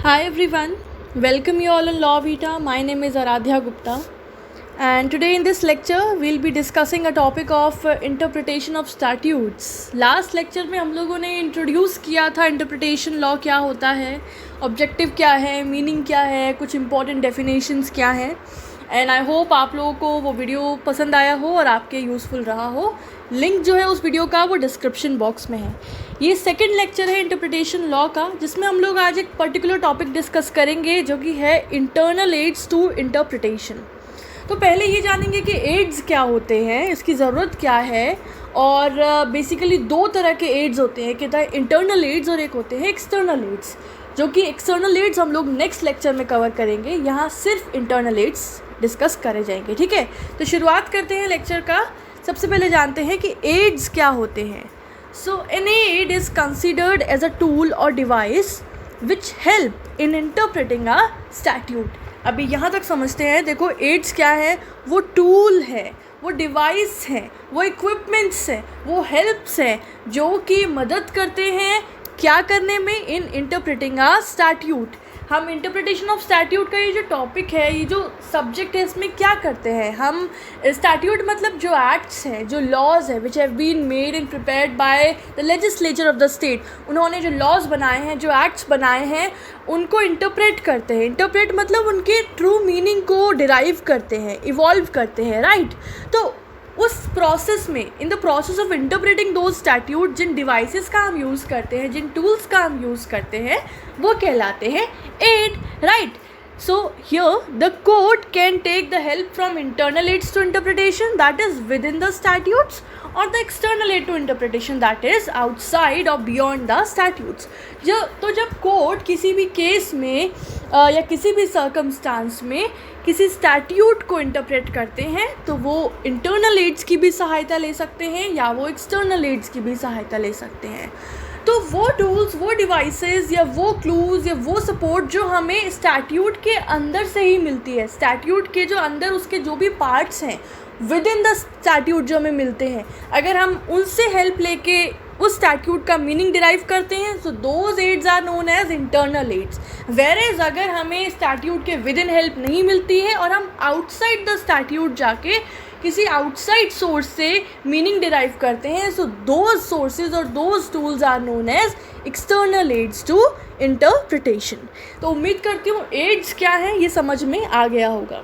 Hi everyone, welcome you all on Law Vita. My name is Aradhya Gupta, and today in this lecture we'll be discussing a topic of interpretation of statutes. Last lecture में हम लोगों ने introduce किया था interpretation law क्या होता है, objective क्या है, मीनिंग क्या है, कुछ इंपॉर्टेंट डेफिनेशंस क्या हैं. एंड आई होप आप लोगों को वो वीडियो पसंद आया हो और आपके यूज़फुल रहा हो. लिंक जो है उस वीडियो का वो डिस्क्रिप्शन बॉक्स में है. ये सेकंड लेक्चर है इंटरप्रिटेशन लॉ का, जिसमें हम लोग आज एक पर्टिकुलर टॉपिक डिस्कस करेंगे जो कि है इंटरनल एड्स टू इंटरप्रिटेशन. तो पहले ये जानेंगे कि एड्स क्या होते हैं, इसकी ज़रूरत क्या है. और बेसिकली दो तरह के एड्स होते हैं, कहता है इंटरनल एड्स और एक होते हैं एक्सटर्नल एड्स, जो कि एक्सटर्नल एड्स हम लोग नेक्स्ट लेक्चर में कवर करेंगे. यहाँ सिर्फ इंटरनल एड्स डिस्कस करे जाएंगे. ठीक है, तो शुरुआत करते हैं लेक्चर का. सबसे पहले जानते हैं कि एड्स क्या होते हैं. So an aid is considered as a tool or device which help in interpreting a statute. अभी यहाँ तक समझते हैं. देखो एड्स क्या है, वो टूल है, वो डिवाइस है, वो इक्विपमेंट्स है, वो हेल्प्स है जो कि मदद करते हैं क्या करने में, इन इंटरप्रेटिंग अ स्टैट्यूट. हम इंटरप्रिटेशन ऑफ स्टैट्यूट का ये जो टॉपिक है, ये जो सब्जेक्ट है, इसमें क्या करते हैं हम. स्टैट्यूट मतलब जो एक्ट्स हैं, जो लॉज हैं which have been made and prepared by the legislature of the state. उन्होंने जो लॉज बनाए हैं, जो एक्ट्स बनाए हैं, उनको इंटरप्रेट करते हैं. इंटरप्रेट मतलब उनके ट्रू मीनिंग को डिराइव करते हैं, इवॉल्व करते हैं, राइट. तो उस प्रोसेस में, in the process of interpreting दो स्टैट्यूट, जिन डिवाइसेस का हम यूज़ करते हैं, जिन टूल्स का हम यूज़ करते हैं, वो कहलाते हैं aid, right. So here the court can take the help from internal aids to interpretation, that is within the statutes, or the external aid to interpretation, that is outside or beyond the statutes. जब court किसी भी case में या किसी भी circumstance में किसी statute को इंटरप्रेट करते हैं, तो वो इंटरनल एड्स की भी सहायता ले सकते हैं या वो एक्सटर्नल एड्स की भी सहायता ले सकते हैं. तो वो टूल्स, वो डिवाइसेस या वो क्लूज़ या वो सपोर्ट जो हमें स्टैट्यूट के अंदर से ही मिलती है, स्टैट्यूट के जो अंदर उसके जो भी पार्ट्स हैं विद इन द स्टैट्यूट जो हमें मिलते हैं, अगर हम उनसे हेल्प लेके उस स्टैट्यूट का मीनिंग डिराइव करते हैं, so those aids are known as internal aids. Whereas अगर हमें स्टैट्यूट के विद इन हेल्प नहीं मिलती है और हम आउटसाइड द स्टैट्यूट जाके किसी आउटसाइड सोर्स से मीनिंग डिराइव करते हैं, सो दोज सोर्सेज और those tools are known as external aids to interpretation. तो उम्मीद करती हूँ एड्स क्या है ये समझ में आ गया होगा.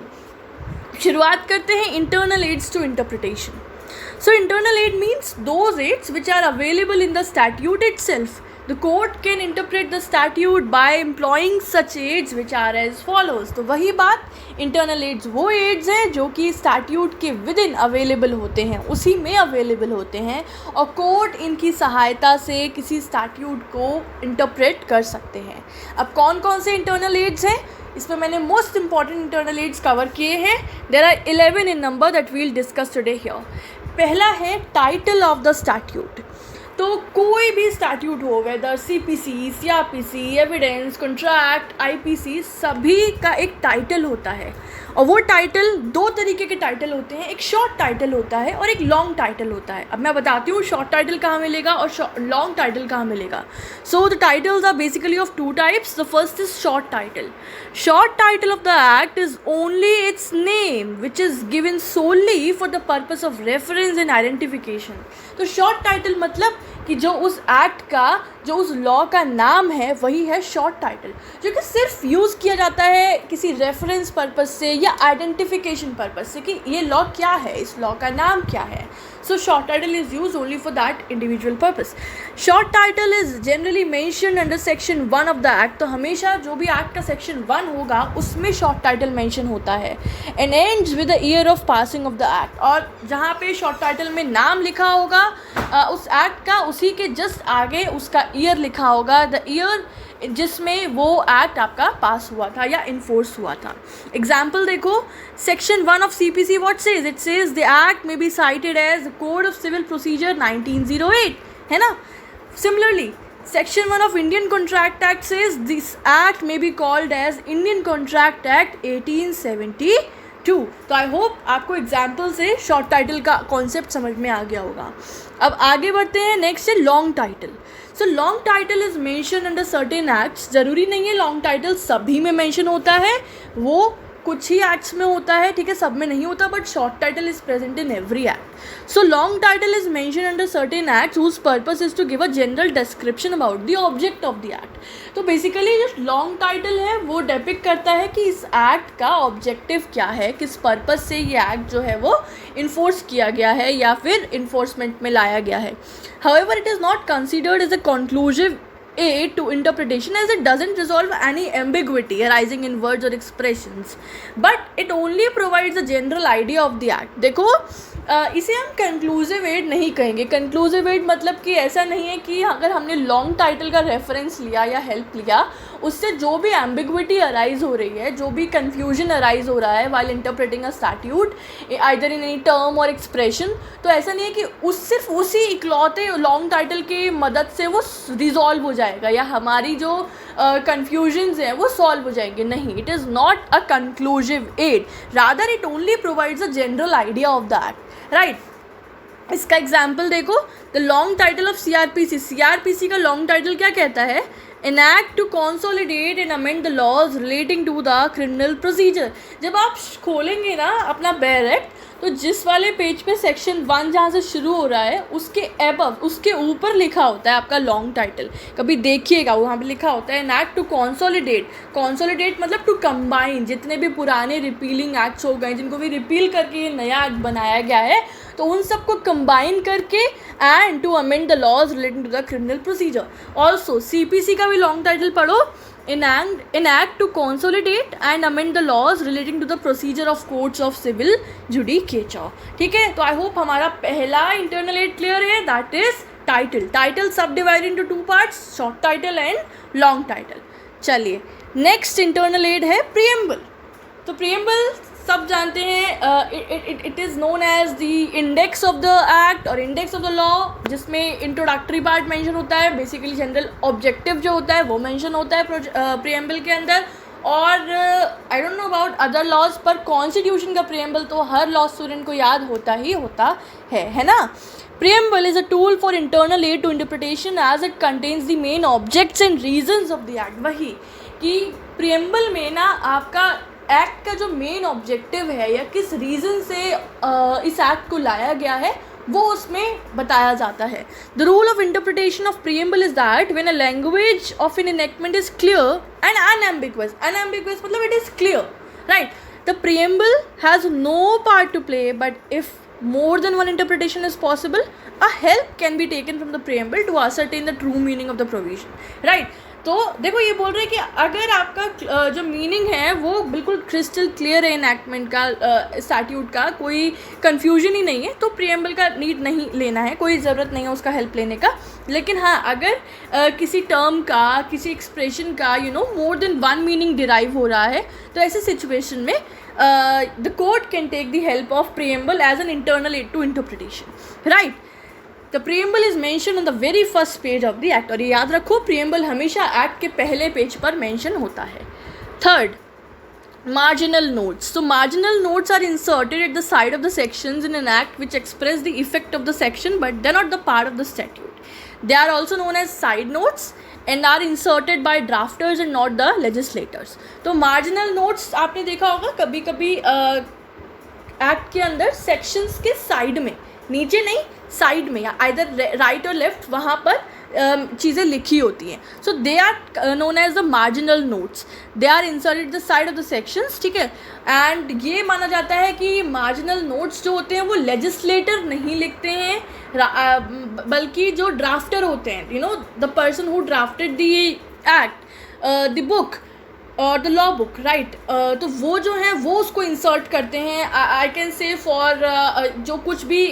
शुरुआत करते हैं internal aids to interpretation. So internal aid means those aids which are available in the statute itself. The court can interpret the statute by employing such aids which are as follows. तो वही बात, internal aids वो aids हैं जो कि statute के within available होते हैं, उसी में available होते हैं, और court इनकी सहायता से किसी statute को interpret कर सकते हैं. अब कौन कौन से internal aids हैं, इसमें मैंने most important internal aids cover किए हैं. There are 11 in number that we'll discuss today here. पहला है टाइटल ऑफ द स्टैट्यूट. तो कोई भी स्टैट्यूट हो, whether CPC, CRPC, evidence, contract, IPC, सभी का एक टाइटल होता है. और वो टाइटल दो तरीके के टाइटल होते हैं. एक शॉर्ट टाइटल होता है और एक लॉन्ग टाइटल होता है. अब मैं बताती हूँ शॉर्ट टाइटल कहाँ मिलेगा और लॉन्ग टाइटल कहाँ मिलेगा. So the titles are basically of two types. The first is short title. Short title of the act is only its name which is given solely for the purpose of reference and identification. तो short title मतलब कि जो उस act का, जो उस law का नाम है, वही है शॉर्ट टाइटल, जो कि सिर्फ यूज़ किया जाता है किसी रेफरेंस पर्पस से या आइडेंटिफिकेशन पर्पस से कि ये लॉ क्या है, इस लॉ का नाम क्या है. So short title is use only for that individual purpose. Short title is generally mentioned under section 1 of the act. तो हमेशा जो भी एक्ट का सेक्शन 1 होगा उसमें शॉर्ट टाइटल मेंशन होता है. And ends with the year of passing of the act. और जहाँ पे शॉर्ट टाइटल में नाम लिखा होगा उस एक्ट का, उसी के जस्ट आगे उसका ईयर लिखा होगा, द ईयर जिसमें वो एक्ट आपका पास हुआ था या इन्फोर्स हुआ था. एग्जाम्पल देखो, section 1 of CPC what says, it says the act may be cited as code of civil procedure 1908, है ना. Similarly section 1 of Indian contract act says this act may be called as Indian contract act 1872. तो I hope आपको example से short title का concept समझ में आ गया होगा. अब आगे बढ़ते हैं. नेक्स्ट है long title. So long title is mention under certain acts. ज़रूरी नहीं है लॉन्ग टाइटल सभी में मेंशन होता है, वो कुछ ही एक्ट्स में होता है, ठीक है, सब में नहीं होता, but short title is present in every act. So long title is mention under certain acts whose purpose is to give a general description about the object of the act. तो बेसिकली जो long title है वो depict करता है कि इस act का objective क्या है, किस पर्पस से ये एक्ट जो है वो इन्फोर्स किया गया है या फिर इन्फोर्समेंट में लाया गया है. However it is not considered as a conclusive aid to interpretation as it doesn't resolve any ambiguity arising in words or expressions, but it only provides a general idea of the act. देखो इसे हम conclusive add नहीं कहेंगे. Conclusive add मतलब कि ऐसा नहीं है कि अगर हमने लॉन्ग टाइटल का रेफरेंस लिया या हेल्प लिया, उससे जो भी एम्बिग्विटी अराइज हो रही है, जो भी कन्फ्यूजन अराइज हो रहा है while interpreting a statute either in any term और एक्सप्रेशन, तो ऐसा नहीं है कि सिर्फ उसी इकलौते लॉन्ग टाइटल की मदद से वो रिजॉल्व हो जाएगा या हमारी जो कन्फ्यूजन्स हैं वो सॉल्व हो जाएंगे. नहीं, it is not a conclusive aid, rather it only provides a general idea of the act. Right, इसका एग्जाम्पल देखो, the long title of CrPC. CrPC का लॉन्ग टाइटल क्या कहता है? An act to consolidate and amend the laws relating to the criminal procedure. जब आप खोलेंगे ना अपना बेयर एक्ट, तो जिस वाले पेज पे सेक्शन 1 जहाँ से शुरू हो रहा है उसके एबव, उसके ऊपर लिखा होता है आपका लॉन्ग टाइटल. कभी देखिएगा वहाँ पे लिखा होता है an act to consolidate. Consolidate मतलब टू कंबाइन जितने भी पुराने रिपीलिंग एक्ट्स हो गए, जिनको भी रिपील करके ये नया एक्ट बनाया गया है, तो उन सबको कंबाइन करके and to amend the laws relating to the criminal procedure. Also CPC का भी लॉन्ग टाइटल पढ़ो, in act to consolidate and amend the laws relating to the procedure of courts of civil judicature. ठीक है, तो I hope हमारा पहला internal aid clear है, that is title. Title सब divide into 2 parts, short title and long title. चलिए, next internal aid है preamble. तो प्रीएम्बल सब जानते हैं, it is known as the index of the act और इंडेक्स ऑफ द लॉ, जिसमें इंट्रोडक्टरी पार्ट मेंशन होता है, बेसिकली जनरल ऑब्जेक्टिव जो होता है वो मेंशन होता है प्रीएम्बल के अंदर. और I don't know about other laws, पर कॉन्स्टिट्यूशन का प्रीएम्बल तो हर लॉ स्टूडेंट को याद होता ही होता है ना. Preamble is a tool for internal aid to interpretation as it contains the main objects and reasons of the act. वही कि preamble में ना आपका एक्ट का जो मेन ऑब्जेक्टिव है या किस रीज़न से इस एक्ट को लाया गया है वो उसमें बताया जाता है. The rule of interpretation of preamble is that when a language of an enactment is clear and unambiguous. Unambiguous मतलब it is clear, right. The preamble has no part to play, but if more than one interpretation is possible, a help can be taken from the preamble to ascertain the true meaning of the provision. Right? तो देखो ये बोल रहे हैं कि अगर आपका जो मीनिंग है वो बिल्कुल क्रिस्टल क्लियर है इनैक्टमेंट का, स्टैट्यूट का, कोई कन्फ्यूजन ही नहीं है, तो प्रीएम्बल का नीड नहीं लेना है, कोई ज़रूरत नहीं है उसका हेल्प लेने का. लेकिन हाँ, अगर किसी टर्म का, किसी एक्सप्रेशन का more than one meaning derive हो रहा है, तो ऐसे सिचुएशन में the court can take the help of preamble as an internal aid to interpretation. Right? The preamble is mentioned on the very first page of the act. और ये याद रखो, preamble हमेशा एक्ट के पहले पेज पर mention होता है. Third, marginal notes. So marginal notes are inserted at the side of the sections in an act which express the effect of the section, but they're not the part of the statute. They are also known as side notes and are inserted by drafters and not the legislators. तो marginal notes आपने देखा होगा कभी कभी act के अंदर sections के side में, नीचे नहीं साइड में, या आइदर राइट और लेफ्ट, वहाँ पर चीज़ें लिखी होती हैं. So they are known as the marginal notes. They are inserted the side of the sections. ठीक है, एंड ये माना जाता है कि मार्जिनल नोट्स जो होते हैं वो लेजिस्लेटर नहीं लिखते हैं, बल्कि जो ड्राफ्टर होते हैं, the person who drafted the act, the book और द लॉ बुक, राइट. तो वो जो हैं वो उसको इंसर्ट करते हैं. आई कैन से फॉर जो कुछ भी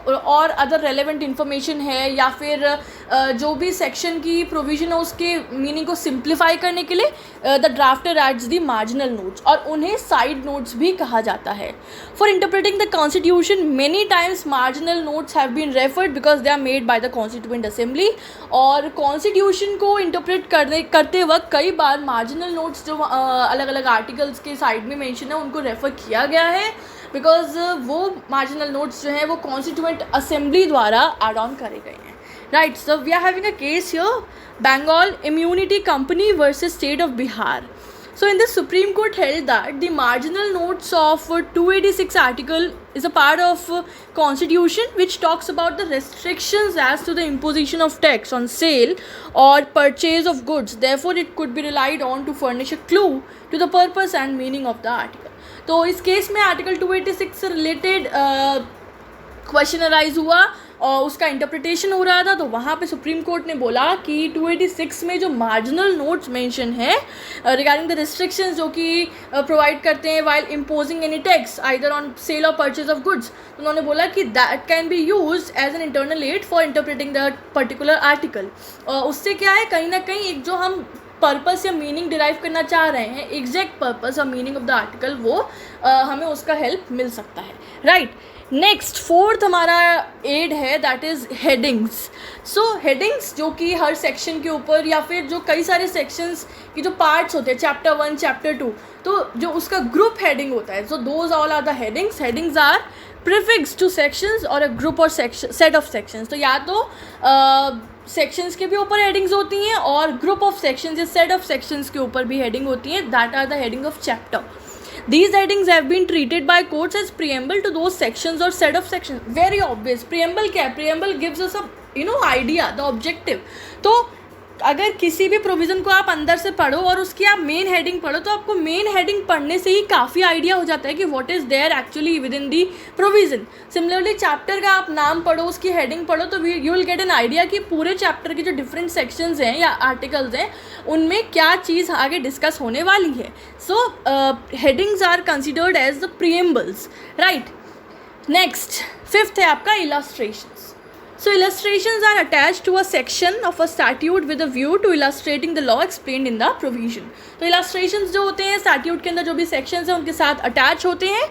और अदर रेलेवेंट इन्फॉर्मेशन है, या फिर जो भी सेक्शन की प्रोविज़न है उसके मीनिंग को सिंप्लीफाई करने के लिए the drafter aids the marginal notes, और उन्हें साइड नोट्स भी कहा जाता है. For interpreting the constitution many times marginal notes have been referred because they are made by the constituent assembly. और कॉन्स्टिट्यूशन को इंटरप्रेट करते वक्त कई बार मार्जिनल नोट्स जो अलग अलग आर्टिकल्स के साइड में मेंशन है उनको रेफ़र किया गया है, बिकॉज वो मार्जिनल नोट्स जो हैं वो कॉन्स्टिट्यूएंट असेंबली द्वारा एड ऑन करे गए हैं. Right, so we are having a case here, Bengal Immunity Company versus State of Bihar. So in this, Supreme Court held that the marginal notes of 286 article is a part of Constitution which talks about the restrictions as to the imposition of tax on sale or purchase of goods. Therefore, it could be relied on to furnish a clue to the purpose and meaning of the article. तो इस case में article 286 से related question arise हुआ और उसका interpretation हो रहा था. तो वहाँ पे सुप्रीम कोर्ट ने बोला कि 286 में जो मार्जिनल नोट्स मेंशन है रिगार्डिंग द रिस्ट्रिक्शंस जो कि प्रोवाइड करते हैं while imposing any tax either on sale और परचेज ऑफ गुड्स, उन्होंने बोला कि that can be use as an internal aid for interpreting the particular article. उससे क्या है, कहीं ना कहीं एक जो हम पर्पस या मीनिंग डिराइव करना चाह रहे हैं, एग्जैक्ट पर्पस और मीनिंग ऑफ द आर्टिकल, वो हमें उसका हेल्प मिल सकता है. राइट, नेक्स्ट फोर्थ हमारा एड है, that is headings. So headings जो कि हर सेक्शन के ऊपर या फिर जो कई सारे सेक्शंस की जो पार्ट्स होते हैं, चैप्टर 1 चैप्टर 2, तो जो उसका ग्रुप हेडिंग होता है, so those all are the headings. Headings are prefix to sections और अ ग्रुप और सेट ऑफ सेक्शंस. तो या तो सेक्शंस के भी ऊपर हेडिंग्स होती हैं और ग्रुप ऑफ सेक्शंस या सेट ऑफ सेक्शंस के ऊपर भी हेडिंग होती हैं. That are the heading of chapter. These headings have been treated by courts as preamble to those sections or set of sections. Very obvious. Preamble क्या है? Preamble gives us a idea, the objective. तो अगर किसी भी provision को आप अंदर से पढ़ो और उसकी आप मेन हेडिंग पढ़ो, तो आपको मेन हेडिंग पढ़ने से ही काफ़ी आइडिया हो जाता है कि what is there actually within the provision. Similarly chapter का आप नाम पढ़ो, उसकी हेडिंग पढ़ो, तो you will get an idea कि पूरे चैप्टर के जो डिफरेंट सेक्शंस हैं या आर्टिकल्स हैं उनमें क्या चीज़ आगे डिस्कस होने वाली है. So headings are considered as the preambles. Right, next fifth है आपका illustrations. So illustrations are attached to a section of a statute with a view to illustrating the law explained in the provision. तो illustrations जो होते हैं statute के अंदर जो भी sections हैं उनके साथ attach होते हैं,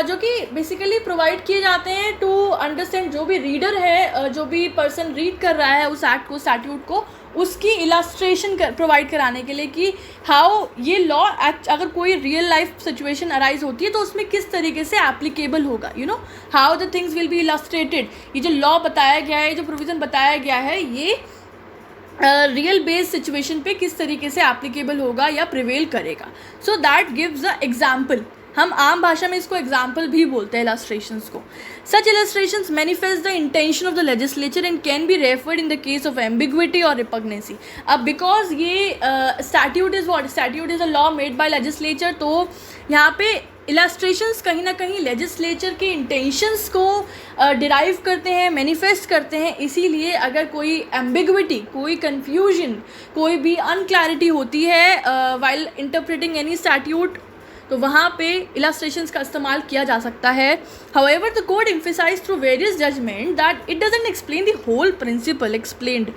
जो कि basically provide किए जाते हैं to understand जो भी reader है, जो भी person read कर रहा है उस act को, statute को, उसकी इलास्ट्रेशन प्रोवाइड कराने के लिए कि हाउ ये लॉ एक्ट अगर कोई रियल लाइफ सिचुएशन अराइज होती है तो उसमें किस तरीके से एप्लीकेबल होगा, how the things will be illustrated. ये जो लॉ बताया गया है, जो प्रोविज़न बताया गया है, ये रियल बेस्ड सिचुएशन पे किस तरीके से एप्लीकेबल होगा या प्रिवेल करेगा. So that gives a example. हम आम भाषा में इसको एग्जाम्पल भी बोलते हैं इलस्ट्रेशंस को. Such illustrations manifest the intention of the legislature and can be referred in the case of ambiguity और रिपग्नेंसी. अब बिकॉज ये statute is what, statute is a law made by legislature, तो यहाँ पे इलस्ट्रेशंस कहीं ना कहीं लेजिस्लेचर के इंटेंशंस को डिराइव करते हैं, मैनिफेस्ट करते हैं. इसीलिए अगर कोई एम्बिग्विटी, कोई कन्फ्यूजन, कोई भी अनक्लैरिटी होती है वाइल इंटरप्रेटिंग एनी स्टैट्यूट, तो वहाँ पे इलस्ट्रेशंस का इस्तेमाल किया जा सकता है. However, the court emphasized through various judgment that it doesn't explain the whole principle explained.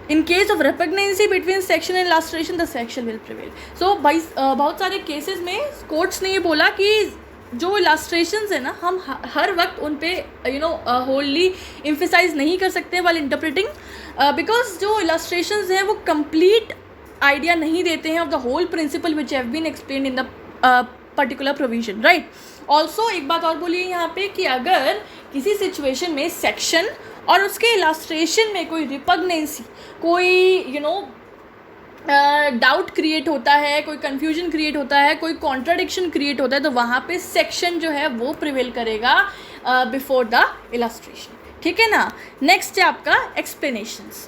In case of repugnancy between section and illustration, the section will prevail. So, भाई बहुत सारे केसेस में कोर्ट्स ने ये बोला कि जो इलस्ट्रेशंस है ना, हम हर वक्त उन पे होलली एम्फेसाइज नहीं कर सकते वाइल इंटरप्रेटिंग, बिकॉज जो इलस्ट्रेशंस हैं वो कंप्लीट आइडिया नहीं देते हैं of the whole principle which have been explained in the particular provision. Right, also एक बात और बोलिए यहाँ पे कि अगर किसी सिचुएशन में सेक्शन और उसके इलस्ट्रेशन में कोई रिपग्नेंसी, कोई डाउट क्रिएट होता है, कोई कन्फ्यूजन क्रिएट होता है, कोई कॉन्ट्राडिक्शन क्रिएट होता है, तो वहाँ पे सेक्शन जो है वो प्रिवेल करेगा बिफोर द इलस्ट्रेशन. ठीक है ना. नेक्स्ट है आपका एक्सप्लेनेशंस.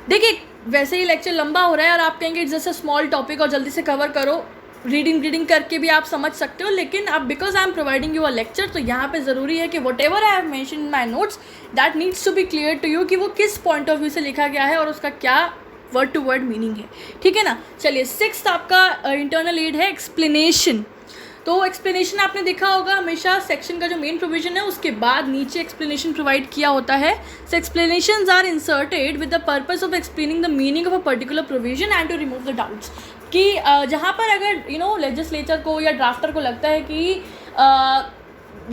देखिए वैसे ही लेक्चर लंबा हो रहा है और आप कहेंगे it's just a small topic और जल्दी से कवर करो, रीडिंग करके भी आप समझ सकते हो, लेकिन अब because I am providing you a lecture, तो यहाँ पे ज़रूरी है कि whatever I have mention in my notes that needs to be clear to you कि वो किस पॉइंट ऑफ व्यू से लिखा गया है और उसका क्या वर्ड टू वर्ड मीनिंग है. ठीक है ना. चलिए, सिक्स्थ आपका इंटरनल एड है एक्सप्लेनेशन. तो एक्सप्लेनेशन आपने देखा होगा हमेशा सेक्शन का जो मेन प्रोविजन है उसके बाद नीचे एक्सप्लेनेशन प्रोवाइड किया होता है. So explanations are inserted with the purpose of explaining the meaning of a particular provision and to remove the doubts. कि जहाँ पर अगर लेजिस्लेचर को या ड्राफ्टर को लगता है कि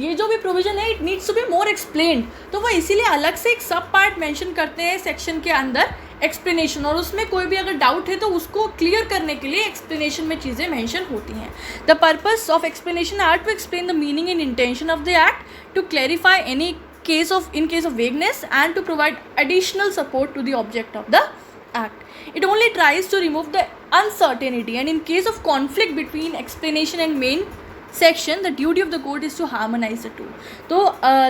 ये जो भी प्रोविजन है it needs to be more explained, तो वो इसीलिए अलग से एक सब पार्ट मेंशन करते हैं सेक्शन के अंदर एक्सप्लेनेशन, और उसमें कोई भी अगर डाउट है तो उसको क्लियर करने के लिए एक्सप्लेनेशन में चीज़ें मेंशन होती हैं. The purpose of explanation are to explain the meaning and intention of the act, to clarify any case of vagueness and to provide additional support to the object of the act. It only tries to remove the uncertainty, and in case of conflict between explanation and main section, the duty of the court is to harmonize the two. तो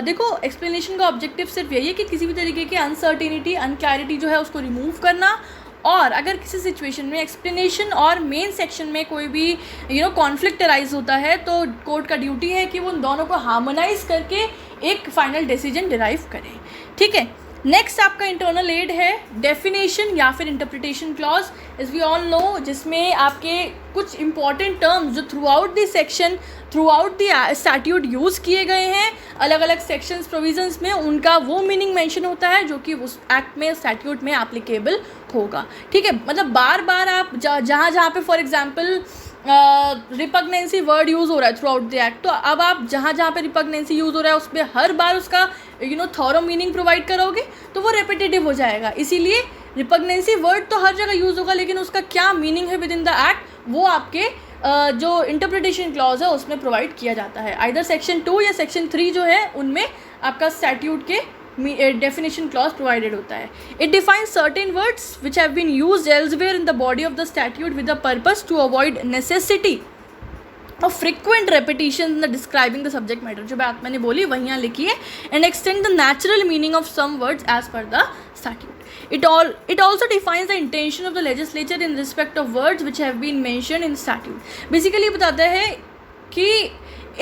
देखो explanation का objective सिर्फ यही है कि किसी भी तरीके की uncertainty, unclarity जो है उसको remove करना, और अगर किसी सिचुएशन में एक्सप्लेनेशन और मेन सेक्शन में कोई भी कॉन्फ्लिक्ट अराइज होता है तो कोर्ट का ड्यूटी है कि वो उन दोनों को हार्मोनाइज करके एक फाइनल डिसीजन डिराइव करें. ठीक है. नेक्स्ट आपका इंटरनल एड है डेफिनेशन या फिर interpretation clause, as we all know, जिसमें आपके कुछ इंपॉर्टेंट टर्म्स जो throughout the section, throughout the statute use किए गए हैं अलग अलग सेक्शंस प्रोविजंस में, उनका वो मीनिंग मेंशन होता है जो कि उस एक्ट में, स्टैट्यूट में एप्लीकेबल होगा. ठीक है. मतलब बार बार आप जहाँ पे फॉर एग्जांपल रिपग्नेंसी वर्ड यूज़ हो रहा है थ्रू आउट द एक्ट, तो अब आप जहाँ पे रिपग्नेंसी यूज़ हो रहा है उस पर हर बार उसका थॉरो मीनिंग प्रोवाइड करोगे तो वो रेपिटेटिव हो जाएगा. इसीलिए रिपग्नेंसी वर्ड तो हर जगह यूज़ होगा, लेकिन उसका क्या मीनिंग है विद इन द एक्ट वो आपके जो इंटरप्रिटेशन क्लॉज है उसमें प्रोवाइड किया जाता है. आइदर सेक्शन 2 या सेक्शन 3 जो है उनमें आपका स्टैट्यूट के definition clause provided होता है. It defines certain words which have been used elsewhere in the body of the statute with the purpose to avoid necessity of frequent repetition in the describing the subject matter. जो बात मैंने बोली वही यहाँ लिखी है. And extend the natural meaning of some words as per the statute. It also defines the intention of the legislature in respect of words which have been mentioned in statute. Basically बताता है कि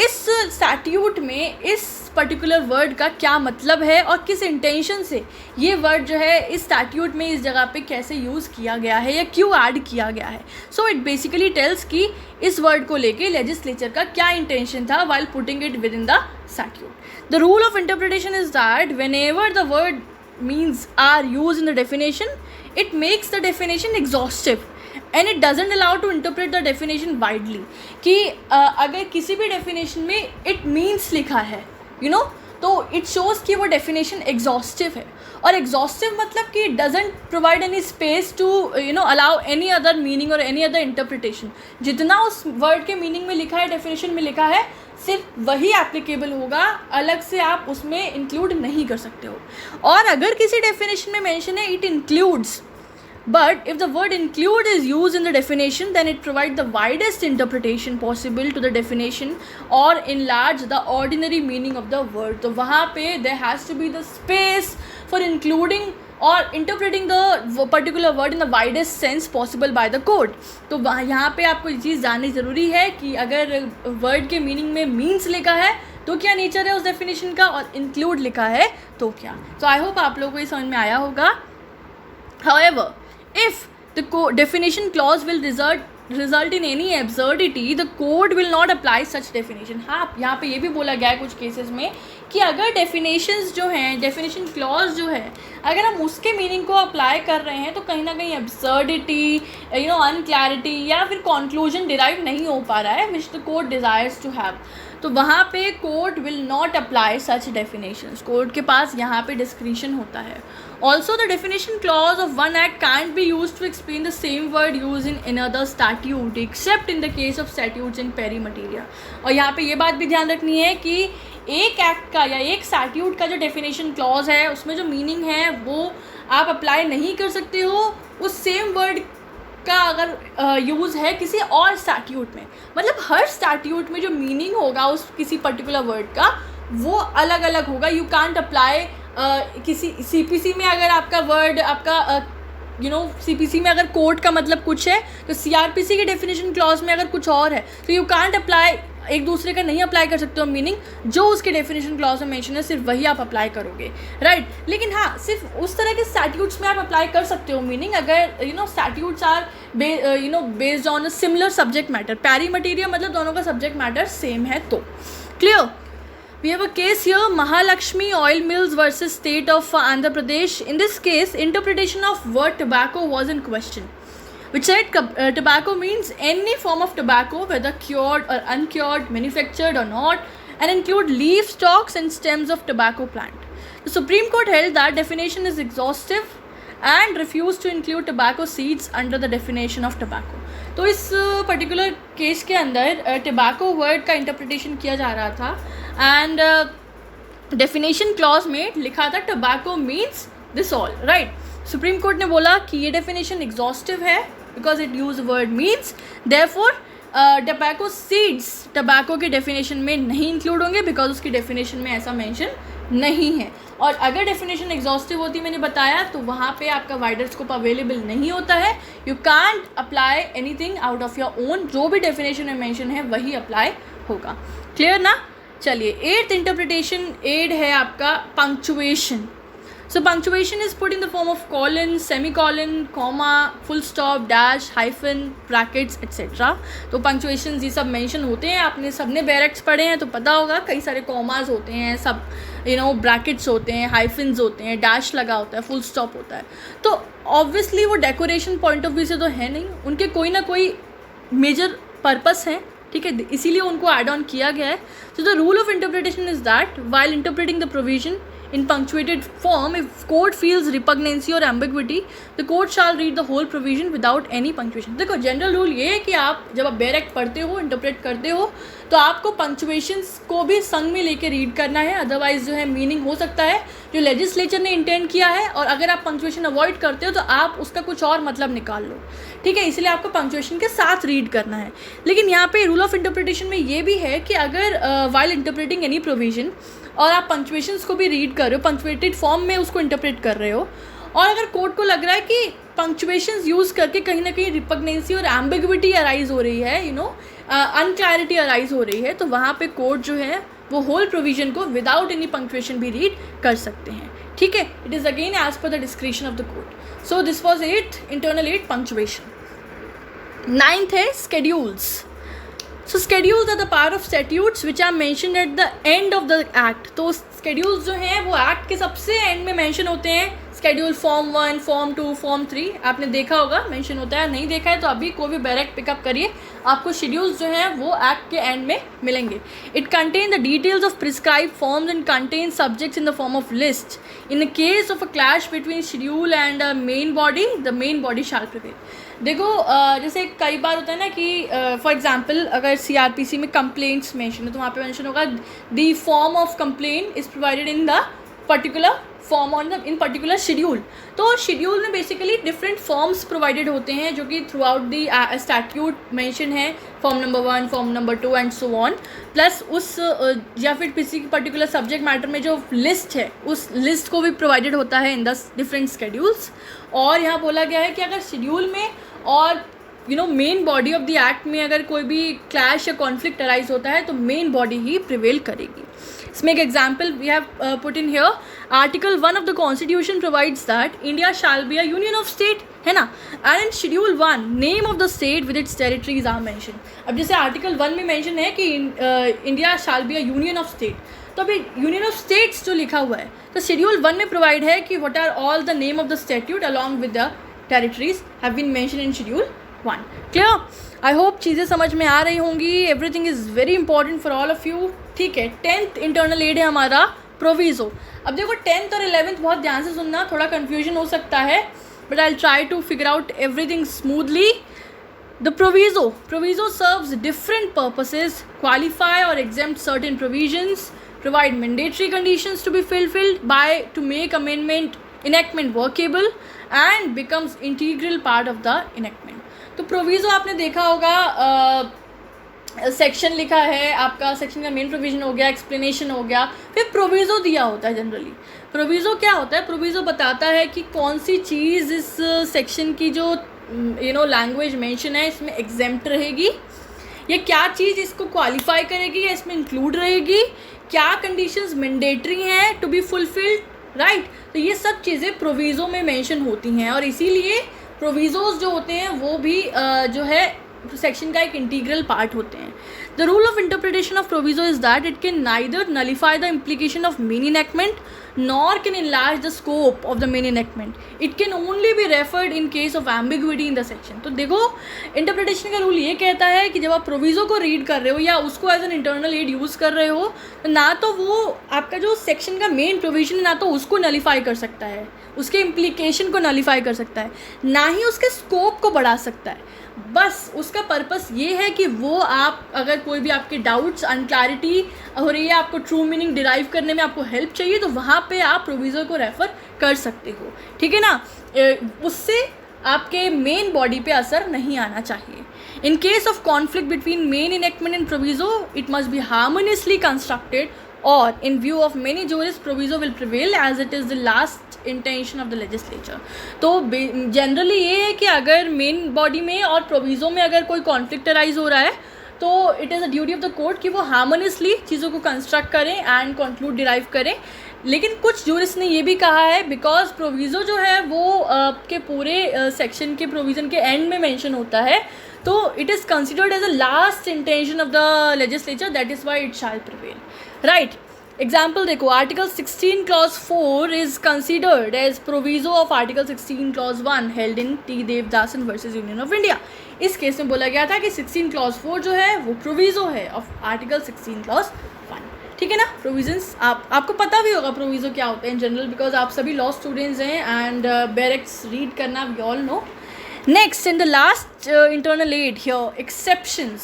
इस statute में इस particular word का क्या मतलब है और किस इंटेंशन से ये वर्ड जो है इस स्टैट्यूट में इस जगह पे कैसे यूज़ किया गया है या क्यों ऐड किया गया है. सो इट बेसिकली टेल्स कि इस वर्ड को लेके लेजिस्लेचर का क्या इंटेंशन था while putting it within the statute. The rule of interpretation is that whenever the word means are use in the definition it makes the definition exhaustive and it doesn't allow to interpret the definition widely. कि अगर किसी भी definition में it means लिखा है तो it shows कि वो डेफिनेशन एग्जॉस्टिव है. और एग्जॉस्टिव मतलब कि it doesn't provide any space to allow any other meaning और एनी अदर इंटरप्रिटेशन. जितना उस वर्ड के मीनिंग में लिखा है, डेफिनेशन में लिखा है, सिर्फ वही एप्लीकेबल होगा, अलग से आप उसमें इंक्लूड नहीं कर सकते हो. और अगर किसी डेफिनेशन में मेंशन है it includes, but if the word include is used in the definition then it provides the widest interpretation possible to the definition or enlarge the ordinary meaning of the word. तो वहाँ पे there has to be the space for including or interpreting the particular word in the widest sense possible by the court. तो यहाँ पे आपको ये चीज़ जाननी ज़रूरी है कि अगर वर्ड के मीनिंग में मीन्स लिखा है तो क्या नेचर है उस डेफिनेशन का, और इंक्लूड लिखा है तो क्या. तो आई होप आप लोगों को ये समझ में आया होगा. However, if the definition clause will result in any absurdity, the court will not apply such definition. हाँ, यहाँ पे ये भी बोला गया है कुछ केसेस में कि अगर डेफिनेशंस जो हैं, डेफिनेशन क्लॉज जो है, अगर हम उसके मीनिंग को अप्लाई कर रहे हैं तो कहीं ना कहीं एब्सर्डिटी, अनक्लैरिटी या फिर कंक्लूजन डिराइव नहीं हो पा रहा है which the court desires to have. तो वहाँ पे court will not apply such definitions. Court के पास यहाँ पे डिस्क्रिशन होता है. Also, the definition clause of one act can't be used to explain the same word used in another statute except in the case of statutes in peri materia. और यहाँ पे ये बात भी ध्यान रखनी है कि एक एक्ट का या एक स्टैट्यूट का जो डेफिनेशन क्लॉज है उसमें जो मीनिंग है वो आप अप्लाई नहीं कर सकते हो उस सेम वर्ड का अगर यूज़ है किसी और स्टैट्यूट में. मतलब हर स्टैट्यूट में जो मीनिंग होगा उस किसी पर्टिकुलर वर्ड का वो अलग अलग होगा. यू कांट अप्लाई किसी CPC में अगर आपका वर्ड आपका CPC में अगर कोर्ट का मतलब कुछ है तो CRPC के डेफिनेशन क्लॉज में अगर कुछ और है तो यू कांट अप्लाई, एक दूसरे का नहीं अप्लाई कर सकते हो मीनिंग. जो उसके डेफिनेशन क्लॉज में मेंशन है सिर्फ वही आप अप्लाई करोगे, राइट. लेकिन हाँ, सिर्फ उस तरह के स्टैट्यूट्स में आप अप्लाई कर सकते हो मीनिंग अगर statutes are based on a similar subject matter. Pari materia मतलब दोनों का सब्जेक्ट मैटर सेम है. तो clear. We have a case here, Mahalakshmi Oil Mills versus State of Andhra Pradesh. In this case, interpretation of word tobacco was in question, which said tobacco means any form of tobacco, whether cured or uncured, manufactured or not, and include leaf, stalks and stems of tobacco plant. The Supreme Court held that definition is exhaustive and refused to include tobacco seeds under the definition of tobacco. तो इस particular case के अंदर tobacco word का interpretation किया जा रहा था and definition clause में लिखा था tobacco means this all, right. Supreme court ने बोला कि ये डेफिनेशन एग्जॉस्टिव है because it use word means, therefore tobacco seeds tobacco के डेफिनेशन में नहीं इंक्लूड होंगे बिकॉज उसकी डेफिनेशन में ऐसा मेंशन नहीं है। और अगर डेफिनेशन एग्जॉस्टिव होती, मैंने बताया, तो वहाँ पे आपका वाइडर स्कोप अवेलेबल नहीं होता है। You can't apply anything out of your own, जो भी डेफिनेशन में मेंशन है वही अप्लाई होगा। क्लियर ना? चलिए, 8th इंटरप्रिटेशन एड है आपका punctuation. So punctuation is put in the form of colon, semicolon, comma, full stop, dash, hyphen, brackets, etc. तो punctuations ये सब mention होते हैं। आपने सबने बैरेक्ट्स पढ़े हैं तो पता होगा, कई सारे कॉमास होते हैं, सब ब्रैकेट्स होते हैं, हाइफिन्स होते हैं, डैश लगा होता है, फुल स्टॉप होता है। तो ऑब्वियसली वो डेकोरेशन पॉइंट ऑफ व्यू से तो है नहीं, उनके कोई ना कोई मेजर पर्पस है, ठीक है, इसीलिए उनको एड ऑन किया गया है। So the rule of interpretation is that while interpreting the provision in punctuated form, if court feels repugnancy or ambiguity, the court shall read the whole provision without any punctuation. देखो, general rule ये है कि आप जब आप bare act पढ़ते हो, interpret करते हो, तो आपको पंक्चुएशंस को भी संग में लेके रीड करना है, अदरवाइज जो है मीनिंग हो सकता है जो लेजिस्लेचर ने इंटेंड किया है, और अगर आप पंक्चुएशन अवॉइड करते हो तो आप उसका कुछ और मतलब निकाल लो, ठीक है। इसलिए आपको पंक्चुएशन के साथ रीड करना है। लेकिन यहाँ पे रूल ऑफ इंटरप्रिटेशन में ये भी है कि अगर वाइल इंटरप्रेटिंग एनी प्रोविजन और आप पंक्चुएशंस को भी रीड कर रहे हो, पंक्चुएटेड फॉर्म में उसको इंटरप्रेट कर रहे हो, और अगर कोर्ट को लग रहा है कि पंक्चुएशंस यूज़ करके कहीं ना कहीं रिपग्नेंसी और एम्बिग्विटी अराइज हो रही है, अनक्लैरिटी अराइज हो रही है, तो वहाँ पे कोर्ट जो है वो होल प्रोविजन को विदाउट एनी पंक्चुएशन भी रीड कर सकते हैं, ठीक है। It is again as per the description of the court. So this was 8th internal 8 punctuation. 9th है schedules. So schedules are the part of statutes which are mentioned at the end of the act. तो schedules जो हैं वो act के सबसे and में mention होते हैं। स्केड्यूल फॉर्म 1, फॉर्म 2, फॉर्म 3 आपने देखा होगा, मेंशन होता है। नहीं देखा है तो अभी कोई भी बैरेक्ट पिकअप करिए, आपको शेड्यूल्स जो हैं वो एक्ट के एंड में मिलेंगे। It contain the details of prescribe forms and contain subjects in the form of list. In the case of a clash between schedule and main body, the main body shall prevail. देखो, जैसे कई बार होता है ना कि for example अगर CrPC में कंप्लेंट्स मेंशन है तो वहाँ पे मेंशन होगा the form of complaint is provided in the particular form on the in particular schedule. तो शेड्यूल में बेसिकली डिफरेंट फॉर्म्स प्रोवाइडेड होते हैं जो कि throughout the statute mention है, form number 1, form number 2 and so on. Plus उस या फिर किसी पर्टिकुलर सब्जेक्ट मैटर में जो लिस्ट है उस लिस्ट को भी प्रोवाइडेड होता है इन द डिफरेंट शेड्यूल्स। और यहाँ बोला गया है कि अगर शेड्यूल में और main body of the act में अगर कोई भी क्लैश या कॉन्फ्लिक्ट अराइज होता है तो मेन बॉडी ही प्रिवेल करेगी। इसमें एक example we have put in here. Article 1 of the constitution provides that India shall be a union of state, है ना। And in schedule 1 name of the state with its territories are mention. अब जैसे article 1 में mention है कि India shall be a union of state, तो अभी union of states जो लिखा हुआ है तो शेड्यूल 1 में प्रोवाइड है कि what are all the name of the statute along with the territories have been mention in schedule 1। Clear? I hope चीज़ें समझ में आ रही होंगी। Everything is very important for all of you, ठीक है। 10th इंटरनल एड है हमारा प्रोविज़ो। अब देखो 10th और 11th बहुत ध्यान से सुनना, थोड़ा कन्फ्यूजन हो सकता है but I will try to figure out everything smoothly. The proviso serves different purposes, qualify or exempt certain provisions, provide mandatory conditions to be fulfilled by to make enactment workable and becomes integral part of the enactment. तो proviso आपने देखा होगा, section लिखा है आपका, section का main provision हो गया, एक्सप्लेनेशन हो गया, फिर प्रोविज़ो दिया होता है। जनरली प्रोविज़ो क्या होता है? प्रोविज़ो बताता है कि कौन सी चीज़ इस सेक्शन की जो लैंग्वेज मेंशन है इसमें एग्जेम्प्ट रहेगी, या क्या चीज़ इसको क्वालिफाई करेगी या इसमें इंक्लूड रहेगी, क्या कंडीशंस मैंडेटरी हैं टू बी फुलफिल्ड, राइट। तो ये सब चीज़ें प्रोविज़ो में मेंशन होती हैं और इसीलिए प्रोविज़ोज जो होते हैं वो भी जो है सेक्शन का एक इंटीग्रल पार्ट होते हैं। The rule of interpretation of proviso is that it can neither nullify the implication of main enactment nor can enlarge the scope of the main enactment. It can only be referred in case of ambiguity in the section. तो देखो interpretation का rule ये कहता है कि जब आप proviso को रीड कर रहे हो या उसको as an internal aid use कर रहे हो तो ना तो वो आपका जो सेक्शन का मेन प्रोविजन है ना तो उसको नलीफाई कर सकता है, उसके इम्प्लीकेशन को नलीफाई कर सकता है, ना ही उसके स्कोप को बढ़ा सकता है. बस उसका पर्पस ये है कि वो आप अगर कोई भी आपके डाउट्स अनक्लैरिटी हो रही है, आपको ट्रू मीनिंग डिराइव करने में आपको हेल्प चाहिए तो वहाँ पे आप प्रोविज़ो को रेफ़र कर सकते हो. ठीक है ना. उससे आपके मेन बॉडी पे असर नहीं आना चाहिए. In case of conflict between main enactment and proviso it must be harmoniously constructed और in view of many jurists proviso will prevail as it is the last intention of the legislature. तो generally ये है कि अगर main body में और proviso में अगर कोई कॉन्फ्लिक्ट अराइज हो रहा है तो it is a duty of the court कि वो हार्मोनियसली चीज़ों को कंस्ट्रक्ट करें एंड कंक्लूड डिराइव करें. लेकिन कुछ जूरिस्ट ने ये भी कहा है बिकॉज प्रोविज़ो जो है वो आपके पूरे सेक्शन के प्रोविज़न के एंड में मेंशन होता है तो it is considered as a last intention of the legislature, that is why it shall prevail. Right. Example देखो, article 16 clause 4 is considered as proviso of article 16 clause 1 held in T Devadasan versus Union of India. इस case में बोला गया था कि 16 clause 4 जो है वो प्रोविज़ो है ऑफ आर्टिकल 16 क्लॉज 1. ठीक है ना. प्रोविजंस आपको पता भी होगा प्रोविज़ो क्या होते हैं इन जनरल बिकॉज आप सभी लॉ स्टूडेंट्स हैं एंड बैरिक्स रीड करना we all know. Next, in the last internal aid here, exceptions.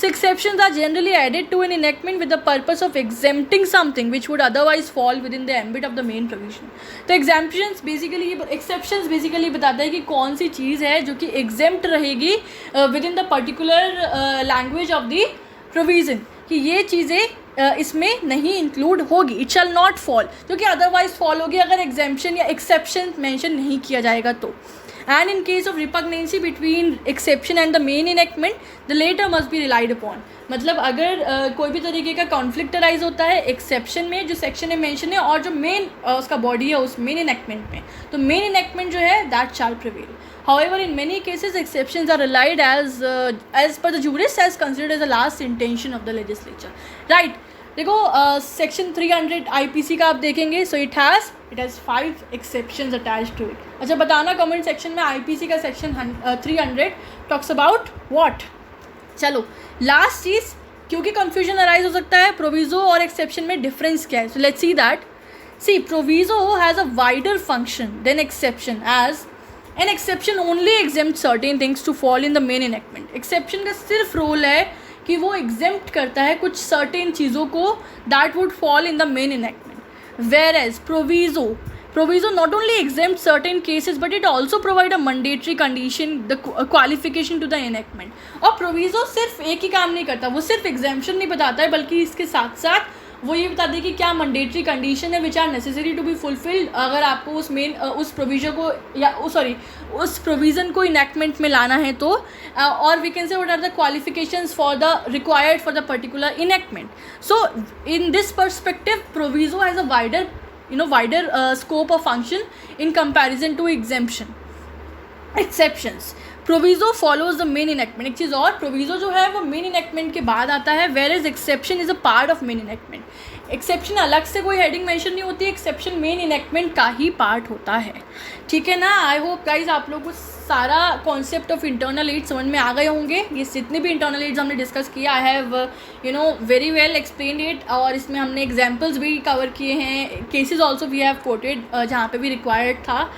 So exceptions are generally added to an enactment with the purpose of exempting something which would otherwise fall within the ambit of the main provision. तो exemptions basically exceptions basically बताता है कि कौन सी चीज़ है जो कि exempt रहेगी within the particular language of the provision, कि ये चीज़ें इसमें नहीं इंक्लूड होगी. इट शैल नॉट फॉल, जो कि अदरवाइज फॉल होगी अगर एग्जेम्पशन या एक्सेप्शन मेंशन नहीं किया जाएगा तो. And in case of repugnancy between exception and the main enactment, the latter must be relied upon. मतलब अगर कोई भी तरीके का कॉन्फ्लिक्ट अराइज होता है एक्सेप्शन में जो सेक्शन में मेंशन है और जो मेन उसका बॉडी है उस मेन इनेक्टमेंट में, तो मेन इनेक्टमेंट जो है that shell prevail. However, in many cases exceptions are relied as per the jurists as considered as the last intention of the legislature. Right. देखो सेक्शन 300 IPC का आप देखेंगे so it has 5 exceptions attached to it. अच्छा बताना comment section में IPC का section 300 talks about what. चलो last चीज़, क्योंकि कन्फ्यूजन अराइज हो सकता है प्रोविज़ो और एक्सेप्शन में डिफरेंस क्या है. So let's see that. See proviso has a wider function then exception as an exception only exempt certain things to fall in the main enactment. Exception का सिर्फ role है कि वो एग्जेम्प्ट करता है कुछ सर्टेन चीज़ों को that would fall in the main enactment. Where as proviso not only exempt certain cases but it also provide a mandatory condition the qualification to the enactment. और प्रोविज़ो सिर्फ एक ही काम नहीं करता, वो सिर्फ एग्जेम्पशन नहीं बताता है बल्कि इसके साथ साथ वो ये बता दें कि क्या मैंडेटरी कंडीशन है which are necessary to be fulfilled अगर आपको उस प्रोविजन को या उस प्रोविज़न को इनेक्टमेंट में लाना है तो, और we can say what are the qualifications for the required for the particular enactment. So in this perspective proviso has a wider scope of function in comparison to exemption exceptions. Proviso follows the main enactment. एक चीज़ और, proviso जो है वो main enactment के बाद आता है where is exception is a part of main enactment. Exception अलग से कोई हेडिंग मेंशन नहीं होती, एक्सेप्शन मेन इनेक्टमेंट का ही पार्ट होता है. ठीक है ना. आई होप गाइज आप लोग को सारा कॉन्सेप्ट ऑफ इंटरनल एड समझ में आ गए होंगे. ये जितने भी इंटरनल एड्स हमने डिस्कस किया I have very well explain it, और इसमें हमने एग्जाम्पल्स भी कवर किए हैं, cases also we have quoted जहाँ पे भी रिक्वायर्ड था.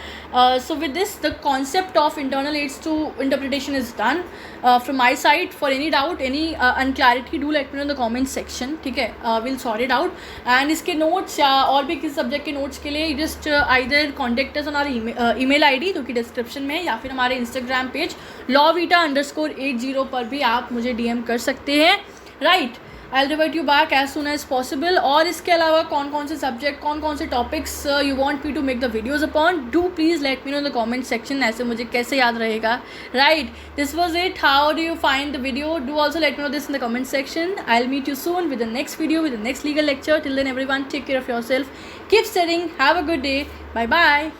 So with this the concept of internal aids to interpretation is done from my side. For any doubt any unclarity do let me know the comment section. ठीक है, will sort it out. And इसके notes या और भी किसी subject के notes के लिए just either contact us on our email ID जो कि डिस्क्रिप्शन में है, या फिर हमारे इंस्टाग्राम पेज lawvita_80 पर भी आप मुझे DM कर सकते हैं. Right. I revert you back as soon as possible. और इसके अलावा कौन कौन से सब्जेक्ट, कौन कौन से topics you want me to make the videos upon, do please let me know in the comment section. ऐसे मुझे कैसे याद रहेगा. Right. This was it. How do you find the video? Do also let me know this in the comment section. I will meet you soon with the next video with the next legal lecture. Till then everyone take care of yourself, keep studying, have a good day, bye bye.